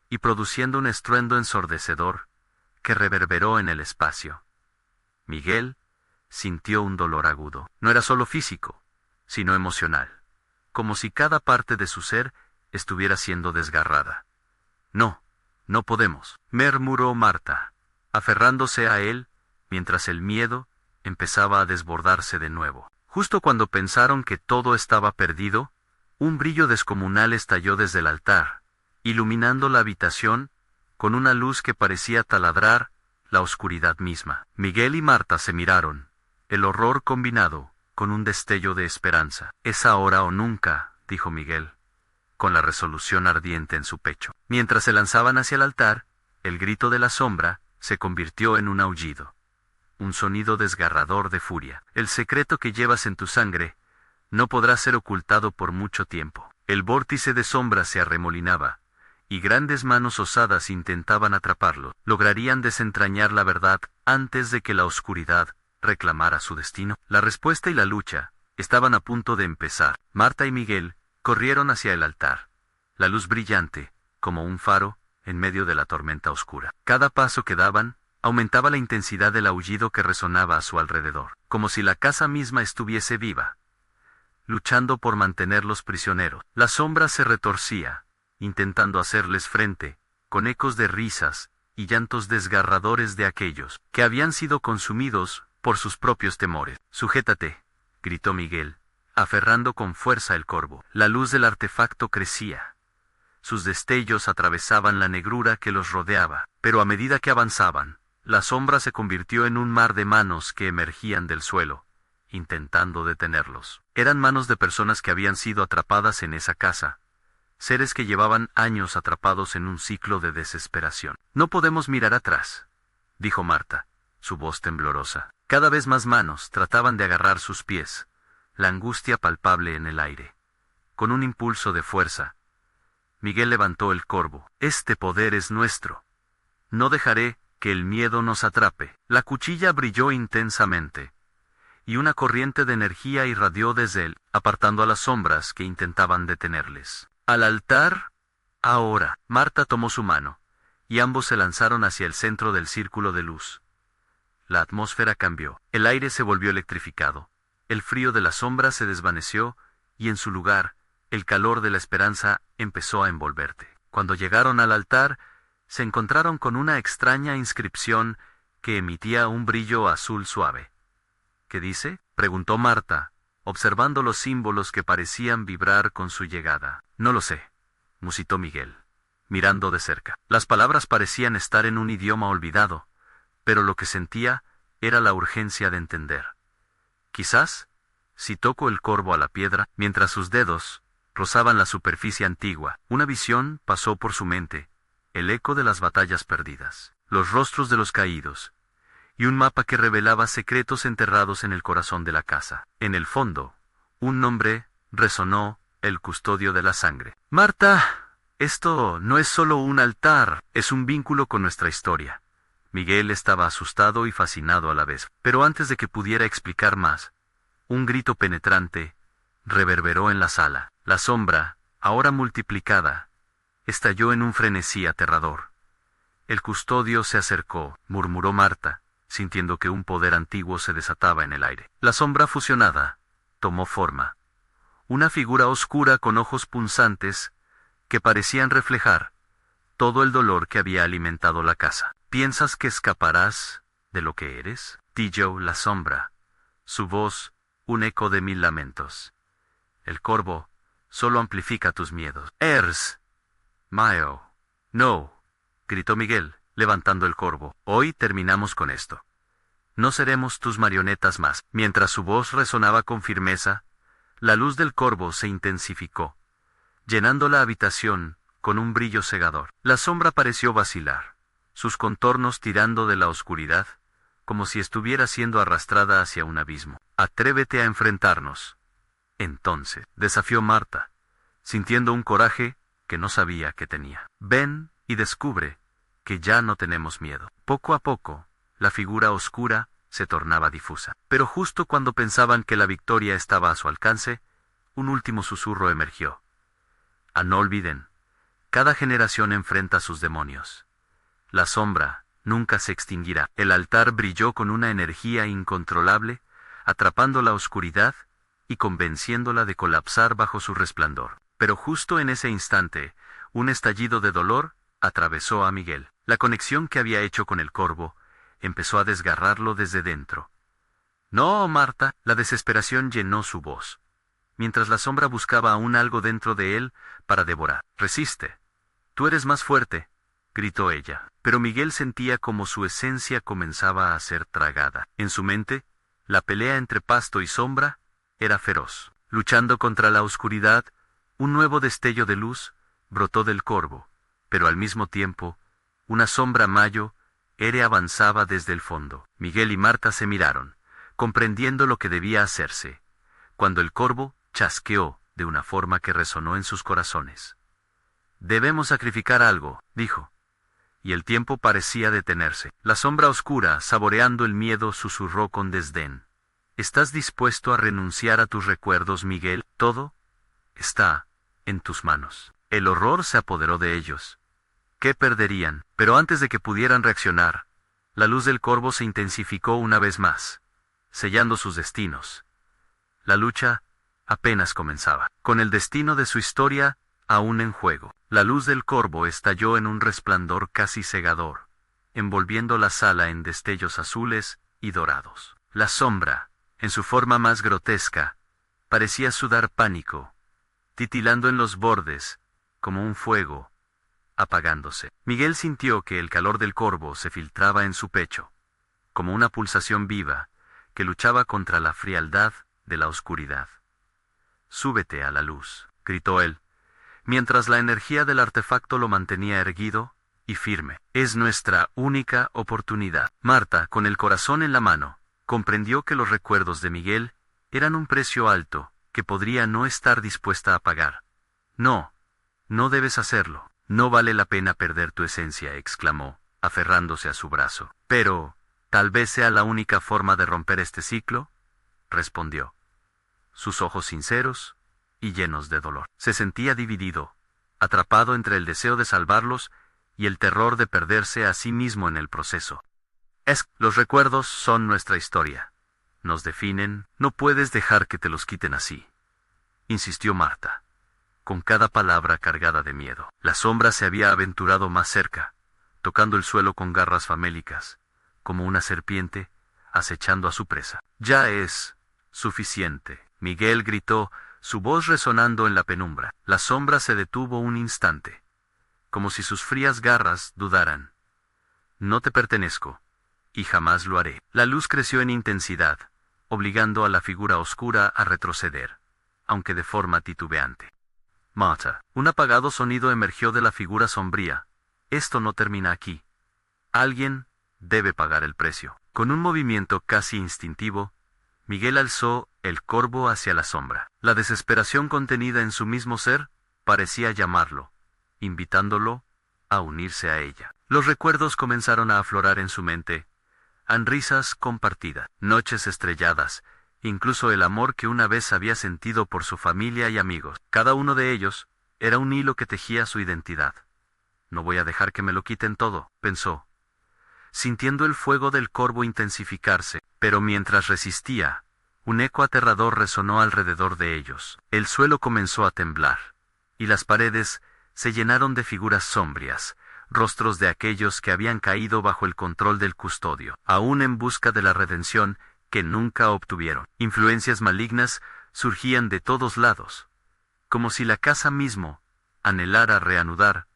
S1: y produciendo un estruendo ensordecedor que reverberó en el espacio. Miguel sintió un dolor agudo. No era solo físico, sino emocional, como si cada parte de su ser estuviera siendo desgarrada. No podemos, murmuró Marta, aferrándose a él, mientras el miedo empezaba a desbordarse de nuevo. Justo cuando pensaron que todo estaba perdido, un brillo descomunal estalló desde el altar, iluminando la habitación con una luz que parecía taladrar la oscuridad misma. Miguel y Marta se miraron, el horror combinado con un destello de esperanza. Es ahora o nunca, dijo Miguel, con la resolución ardiente en su pecho. Mientras se lanzaban hacia el altar, el grito de la sombra se convirtió en un aullido, un sonido desgarrador de furia. El secreto que llevas en tu sangre no podrá ser ocultado por mucho tiempo. El vórtice de sombra se arremolinaba, y grandes manos osadas intentaban atraparlo. Lograrían desentrañar la verdad antes de que la oscuridad reclamara su destino. La respuesta y la lucha estaban a punto de empezar. Marta y Miguel corrieron hacia el altar, la luz brillante, como un faro, en medio de la tormenta oscura. Cada paso que daban aumentaba la intensidad del aullido que resonaba a su alrededor, como si la casa misma estuviese viva, luchando por mantenerlos prisioneros. La sombra se retorcía, intentando hacerles frente, con ecos de risas y llantos desgarradores de aquellos que habían sido consumidos por sus propios temores. «Sujétate», gritó Miguel, aferrando con fuerza el corvo. La luz del artefacto crecía. Sus destellos atravesaban la negrura que los rodeaba, pero a medida que avanzaban, la sombra se convirtió en un mar de manos que emergían del suelo, intentando detenerlos. Eran manos de personas que habían sido atrapadas en esa casa, seres que llevaban años atrapados en un ciclo de desesperación. «No podemos mirar atrás», dijo Marta, su voz temblorosa. Cada vez más manos trataban de agarrar sus pies, la angustia palpable en el aire. Con un impulso de fuerza, Miguel levantó el corvo. «Este poder es nuestro. No dejaré que el miedo nos atrape». La cuchilla brilló intensamente, y una corriente de energía irradió desde él, apartando a las sombras que intentaban detenerles. «Al altar, ahora». Marta tomó su mano, y ambos se lanzaron hacia el centro del círculo de luz. La atmósfera cambió. El aire se volvió electrificado. El frío de la sombra se desvaneció, y en su lugar, el calor de la esperanza empezó a envolverte. Cuando llegaron al altar, se encontraron con una extraña inscripción que emitía un brillo azul suave. «¿Qué dice?», preguntó Marta, observando los símbolos que parecían vibrar con su llegada. «No lo sé», musitó Miguel, mirando de cerca. Las palabras parecían estar en un idioma olvidado, pero lo que sentía era la urgencia de entender. Quizás, si toco el corvo a la piedra, mientras sus dedos rozaban la superficie antigua, una visión pasó por su mente, el eco de las batallas perdidas, los rostros de los caídos, y un mapa que revelaba secretos enterrados en el corazón de la casa. En el fondo, un nombre resonó, el custodio de la sangre. Marta, esto no es solo un altar, es un vínculo con nuestra historia. Miguel estaba asustado y fascinado a la vez, pero antes de que pudiera explicar más, un grito penetrante reverberó en la sala. La sombra, ahora multiplicada, estalló en un frenesí aterrador. El custodio se acercó, murmuró Marta, sintiendo que un poder antiguo se desataba en el aire. La sombra fusionada tomó forma. Una figura oscura con ojos punzantes que parecían reflejar todo el dolor que había alimentado la casa. ¿Piensas que escaparás de lo que eres? Dijo la sombra. Su voz, un eco de 1000 lamentos. El corvo solo amplifica tus miedos. Ers. Mayo. No, gritó Miguel, levantando el corvo. Hoy terminamos con esto. No seremos tus marionetas más. Mientras su voz resonaba con firmeza, la luz del corvo se intensificó, llenando la habitación con un brillo cegador. La sombra pareció vacilar, sus contornos tirando de la oscuridad, como si estuviera siendo arrastrada hacia un abismo. Atrévete a enfrentarnos. Entonces, desafió Marta, sintiendo un coraje que no sabía que tenía. Ven y descubre que ya no tenemos miedo. Poco a poco, la figura oscura se tornaba difusa. Pero justo cuando pensaban que la victoria estaba a su alcance, un último susurro emergió. No olviden, cada generación enfrenta a sus demonios. La sombra nunca se extinguirá. El altar brilló con una energía incontrolable, atrapando la oscuridad y convenciéndola de colapsar bajo su resplandor. Pero justo en ese instante, un estallido de dolor atravesó a Miguel. La conexión que había hecho con el corvo empezó a desgarrarlo desde dentro. No, Marta, la desesperación llenó su voz, mientras la sombra buscaba aún algo dentro de él para devorar. Resiste. Tú eres más fuerte, gritó ella. Pero Miguel sentía como su esencia comenzaba a ser tragada. En su mente, la pelea entre pasto y sombra era feroz. Luchando contra la oscuridad, un nuevo destello de luz brotó del corvo, pero al mismo tiempo, una sombra mayo avanzaba desde el fondo. Miguel y Marta se miraron, comprendiendo lo que debía hacerse, cuando el corvo chasqueó de una forma que resonó en sus corazones. Debemos sacrificar algo, dijo. Y el tiempo parecía detenerse. La sombra oscura, saboreando el miedo, susurró con desdén. ¿Estás dispuesto a renunciar a tus recuerdos, Miguel? Todo está en tus manos. El horror se apoderó de ellos. ¿Qué perderían? Pero antes de que pudieran reaccionar, la luz del corvo se intensificó una vez más, sellando sus destinos. La lucha apenas comenzaba, con el destino de su historia aún en juego. La luz del corvo estalló en un resplandor casi cegador, envolviendo la sala en destellos azules y dorados. La sombra, en su forma más grotesca, parecía sudar pánico, titilando en los bordes, como un fuego apagándose. Miguel sintió que el calor del corvo se filtraba en su pecho, como una pulsación viva que luchaba contra la frialdad de la oscuridad. «Súbete a la luz», gritó él, mientras la energía del artefacto lo mantenía erguido y firme. «Es nuestra única oportunidad». Marta, con el corazón en la mano, comprendió que los recuerdos de Miguel eran un precio alto que podría no estar dispuesta a pagar. «No, no debes hacerlo. No vale la pena perder tu esencia», exclamó, aferrándose a su brazo. «Pero, tal vez sea la única forma de romper este ciclo», respondió. Sus ojos sinceros y llenos de dolor. Se sentía dividido, atrapado entre el deseo de salvarlos y el terror de perderse a sí mismo en el proceso. Los recuerdos son nuestra historia. Nos definen, no puedes dejar que te los quiten así», insistió Marta, con cada palabra cargada de miedo. La sombra se había aventurado más cerca, tocando el suelo con garras famélicas, como una serpiente acechando a su presa. «Ya es suficiente», Miguel gritó, su voz resonando en la penumbra. La sombra se detuvo un instante, como si sus frías garras dudaran. No te pertenezco, y jamás lo haré. La luz creció en intensidad, obligando a la figura oscura a retroceder, aunque de forma titubeante. Marta. Un apagado sonido emergió de la figura sombría. Esto no termina aquí. Alguien debe pagar el precio. Con un movimiento casi instintivo, Miguel alzó el corvo hacia la sombra. La desesperación contenida en su mismo ser parecía llamarlo, invitándolo a unirse a ella. Los recuerdos comenzaron a aflorar en su mente, risas compartidas, noches estrelladas, incluso el amor que una vez había sentido por su familia y amigos. Cada uno de ellos era un hilo que tejía su identidad. No voy a dejar que me lo quiten todo, pensó, sintiendo el fuego del corvo intensificarse, pero mientras resistía, un eco aterrador resonó alrededor de ellos. El suelo comenzó a temblar, y las paredes se llenaron de figuras sombrías, rostros de aquellos que habían caído bajo el control del custodio, aún en busca de la redención que nunca obtuvieron. Influencias malignas surgían de todos lados, como si la casa mismo anhelara reanudar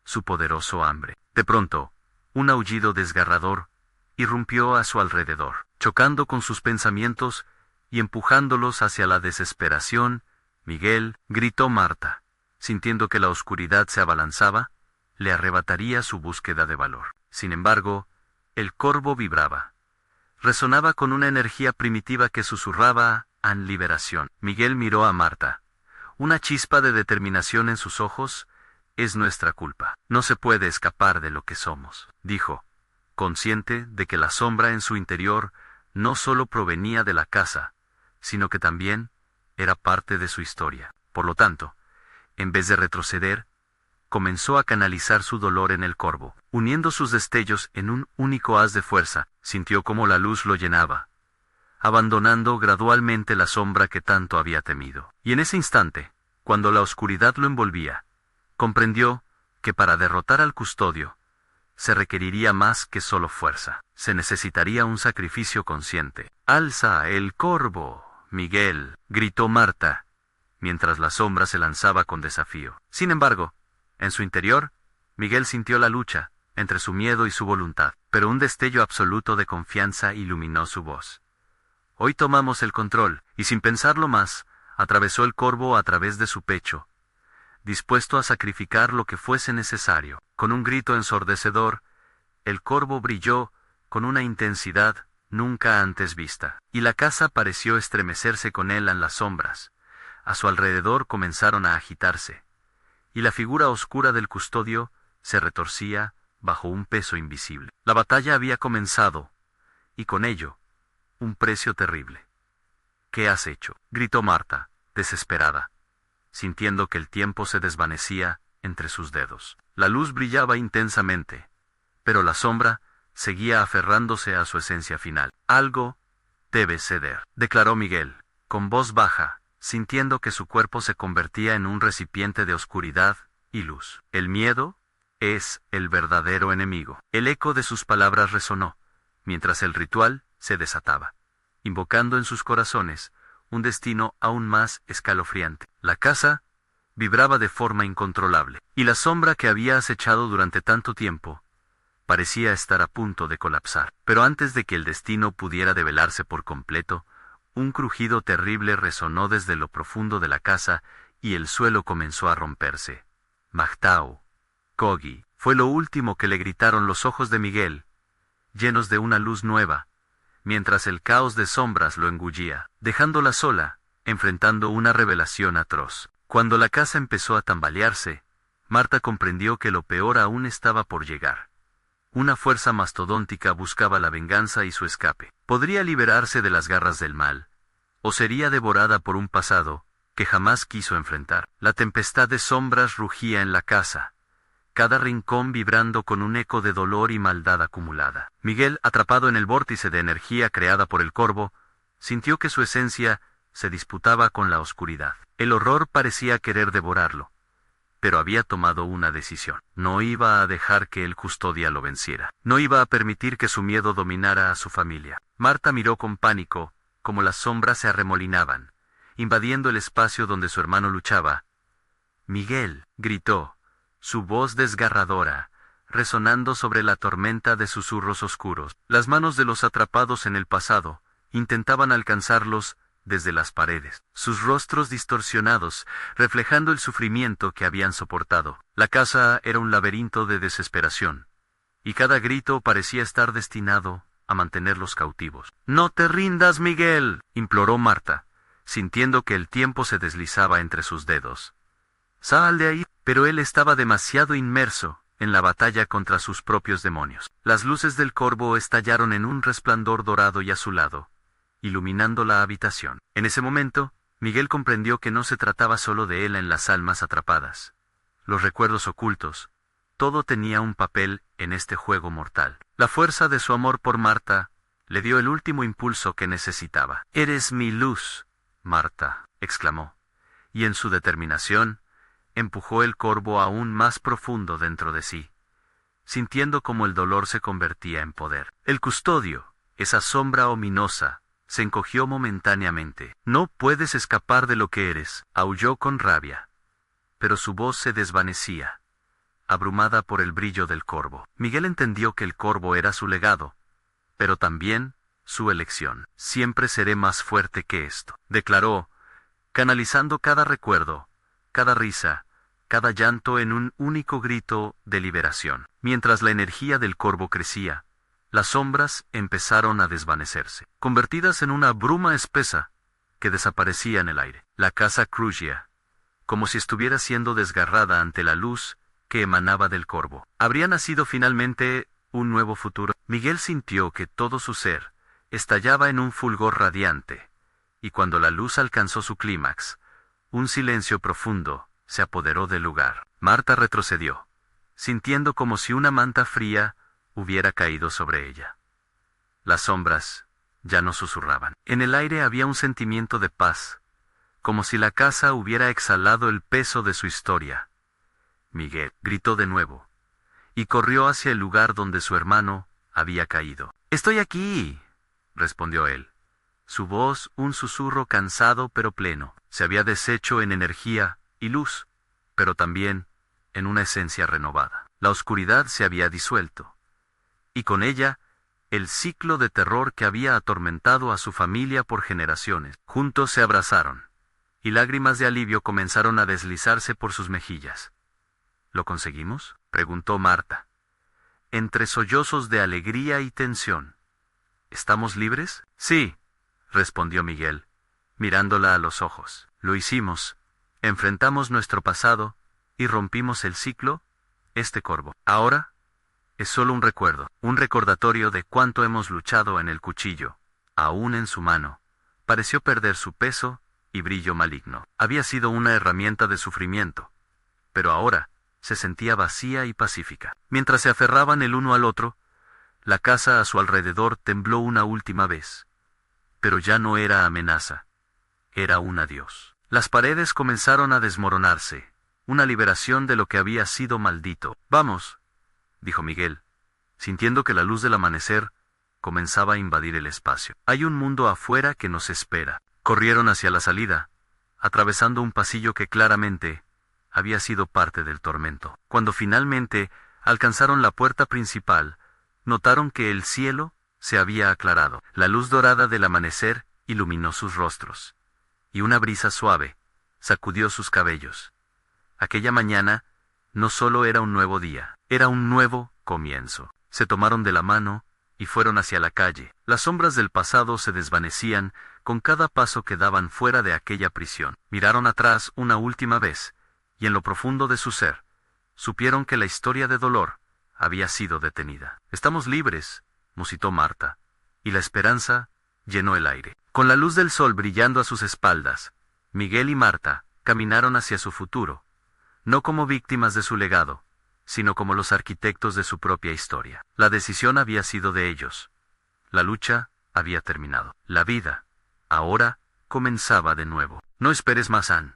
S1: su poderoso hambre. De pronto, un aullido desgarrador irrumpió a su alrededor, chocando con sus pensamientos y empujándolos hacia la desesperación. Miguel, gritó Marta, sintiendo que la oscuridad se abalanzaba, le arrebataría su búsqueda de valor. Sin embargo, el corvo vibraba. Resonaba con una energía primitiva que susurraba en liberación. Miguel miró a Marta. Una chispa de determinación en sus ojos. Es nuestra culpa. No se puede escapar de lo que somos, dijo, consciente de que la sombra en su interior no solo provenía de la casa, sino que también era parte de su historia. Por lo tanto, en vez de retroceder, comenzó a canalizar su dolor en el corvo. Uniendo sus destellos en un único haz de fuerza, sintió cómo la luz lo llenaba, abandonando gradualmente la sombra que tanto había temido. Y en ese instante, cuando la oscuridad lo envolvía, comprendió que para derrotar al custodio, se requeriría más que solo fuerza. Se necesitaría un sacrificio consciente. «¡Alza el corvo, Miguel!», gritó Marta, mientras la sombra se lanzaba con desafío. Sin embargo, en su interior, Miguel sintió la lucha entre su miedo y su voluntad, pero un destello absoluto de confianza iluminó su voz. «Hoy tomamos el control», y sin pensarlo más, atravesó el corvo a través de su pecho, dispuesto a sacrificar lo que fuese necesario. Con un grito ensordecedor, el corvo brilló con una intensidad nunca antes vista, y la casa pareció estremecerse con él en las sombras. A su alrededor comenzaron a agitarse, y la figura oscura del custodio se retorcía bajo un peso invisible. La batalla había comenzado, y con ello, un precio terrible. «¿Qué has hecho?», gritó Marta, desesperada, sintiendo que el tiempo se desvanecía entre sus dedos. La luz brillaba intensamente, pero la sombra seguía aferrándose a su esencia final. «Algo debe ceder», declaró Miguel, con voz baja, sintiendo que su cuerpo se convertía en un recipiente de oscuridad y luz. «El miedo es el verdadero enemigo». El eco de sus palabras resonó, mientras el ritual se desataba, invocando en sus corazones un destino aún más escalofriante. La casa vibraba de forma incontrolable, y la sombra que había acechado durante tanto tiempo parecía estar a punto de colapsar. Pero antes de que el destino pudiera develarse por completo, un crujido terrible resonó desde lo profundo de la casa y el suelo comenzó a romperse. «Mahtao, Kogi», fue lo último que le gritaron los ojos de Miguel, llenos de una luz nueva, mientras el caos de sombras lo engullía, dejándola sola, enfrentando una revelación atroz. Cuando la casa empezó a tambalearse, Marta comprendió que lo peor aún estaba por llegar. Una fuerza mastodóntica buscaba la venganza y su escape. Podría liberarse de las garras del mal, o sería devorada por un pasado que jamás quiso enfrentar. La tempestad de sombras rugía en la casa, cada rincón vibrando con un eco de dolor y maldad acumulada. Miguel, atrapado en el vórtice de energía creada por el corvo, sintió que su esencia se disputaba con la oscuridad. El horror parecía querer devorarlo, pero había tomado una decisión. No iba a dejar que el custodia lo venciera. No iba a permitir que su miedo dominara a su familia. Marta miró con pánico como las sombras se arremolinaban, invadiendo el espacio donde su hermano luchaba. «Miguel», gritó, su voz desgarradora, resonando sobre la tormenta de susurros oscuros. Las manos de los atrapados en el pasado intentaban alcanzarlos desde las paredes, sus rostros distorsionados, reflejando el sufrimiento que habían soportado. La casa era un laberinto de desesperación, y cada grito parecía estar destinado a mantenerlos cautivos. «¡No te rindas, Miguel!», imploró Marta, sintiendo que el tiempo se deslizaba entre sus dedos. «¡Sal de ahí!». Pero él estaba demasiado inmerso en la batalla contra sus propios demonios. Las luces del corvo estallaron en un resplandor dorado y azulado, iluminando la habitación. En ese momento, Miguel comprendió que no se trataba solo de él en las almas atrapadas. Los recuerdos ocultos, todo tenía un papel en este juego mortal. La fuerza de su amor por Marta le dio el último impulso que necesitaba. «Eres mi luz, Marta», exclamó, y en su determinación, empujó el corvo aún más profundo dentro de sí, sintiendo como el dolor se convertía en poder. El custodio, esa sombra ominosa, se encogió momentáneamente. «No puedes escapar de lo que eres», aulló con rabia. Pero su voz se desvanecía, abrumada por el brillo del corvo. Miguel entendió que el corvo era su legado, pero también su elección. «Siempre seré más fuerte que esto», declaró, canalizando cada recuerdo, cada risa, cada llanto en un único grito de liberación. Mientras la energía del corvo crecía, las sombras empezaron a desvanecerse, convertidas en una bruma espesa que desaparecía en el aire. La casa crujía, como si estuviera siendo desgarrada ante la luz que emanaba del corvo. Habría nacido finalmente un nuevo futuro. Miguel sintió que todo su ser estallaba en un fulgor radiante, y cuando la luz alcanzó su clímax, un silencio profundo se apoderó del lugar. Marta retrocedió, sintiendo como si una manta fría hubiera caído sobre ella. Las sombras ya no susurraban. En el aire había un sentimiento de paz, como si la casa hubiera exhalado el peso de su historia. Miguel gritó de nuevo, y corrió hacia el lugar donde su hermano había caído. «¡Estoy aquí!», respondió él. Su voz, un susurro cansado pero pleno, se había deshecho en energía y luz, pero también en una esencia renovada. La oscuridad se había disuelto, y con ella, el ciclo de terror que había atormentado a su familia por generaciones. Juntos se abrazaron, y lágrimas de alivio comenzaron a deslizarse por sus mejillas. «¿Lo conseguimos?», preguntó Marta, entre sollozos de alegría y tensión. «¿Estamos libres?». «Sí», respondió Miguel, mirándola a los ojos. «Lo hicimos. Enfrentamos nuestro pasado y rompimos el ciclo, este corvo. Ahora es solo un recuerdo, un recordatorio de cuánto hemos luchado en el cuchillo». Aún en su mano, pareció perder su peso y brillo maligno. Había sido una herramienta de sufrimiento, pero ahora se sentía vacía y pacífica. Mientras se aferraban el uno al otro, la casa a su alrededor tembló una última vez. Pero ya no era amenaza, era un adiós. Las paredes comenzaron a desmoronarse, una liberación de lo que había sido maldito. «Vamos», dijo Miguel, sintiendo que la luz del amanecer comenzaba a invadir el espacio. «Hay un mundo afuera que nos espera». Corrieron hacia la salida, atravesando un pasillo que claramente había sido parte del tormento. Cuando finalmente alcanzaron la puerta principal, notaron que el cielo se había aclarado. La luz dorada del amanecer iluminó sus rostros, y una brisa suave sacudió sus cabellos. Aquella mañana no solo era un nuevo día, era un nuevo comienzo. Se tomaron de la mano y fueron hacia la calle. Las sombras del pasado se desvanecían con cada paso que daban fuera de aquella prisión. Miraron atrás una última vez, y en lo profundo de su ser, supieron que la historia de dolor había sido detenida. «Estamos libres», musitó Marta, y la esperanza llenó el aire. Con la luz del sol brillando a sus espaldas, Miguel y Marta caminaron hacia su futuro, no como víctimas de su legado, sino como los arquitectos de su propia historia. La decisión había sido de ellos. La lucha había terminado. La vida, ahora, comenzaba de nuevo. No esperes más, Anne.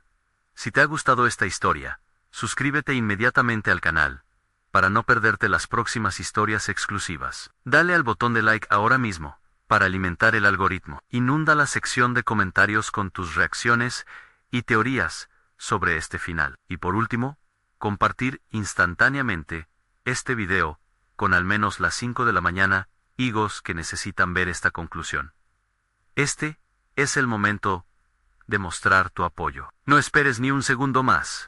S1: Si te ha gustado esta historia, suscríbete inmediatamente al canal, para no perderte las próximas historias exclusivas. Dale al botón de like ahora mismo, para alimentar el algoritmo. Inunda la sección de comentarios con tus reacciones y teorías sobre este final. Y por último, compartir instantáneamente este video con al menos las 5 de la mañana, higos que necesitan ver esta conclusión. Este es el momento de mostrar tu apoyo. No esperes ni un segundo más.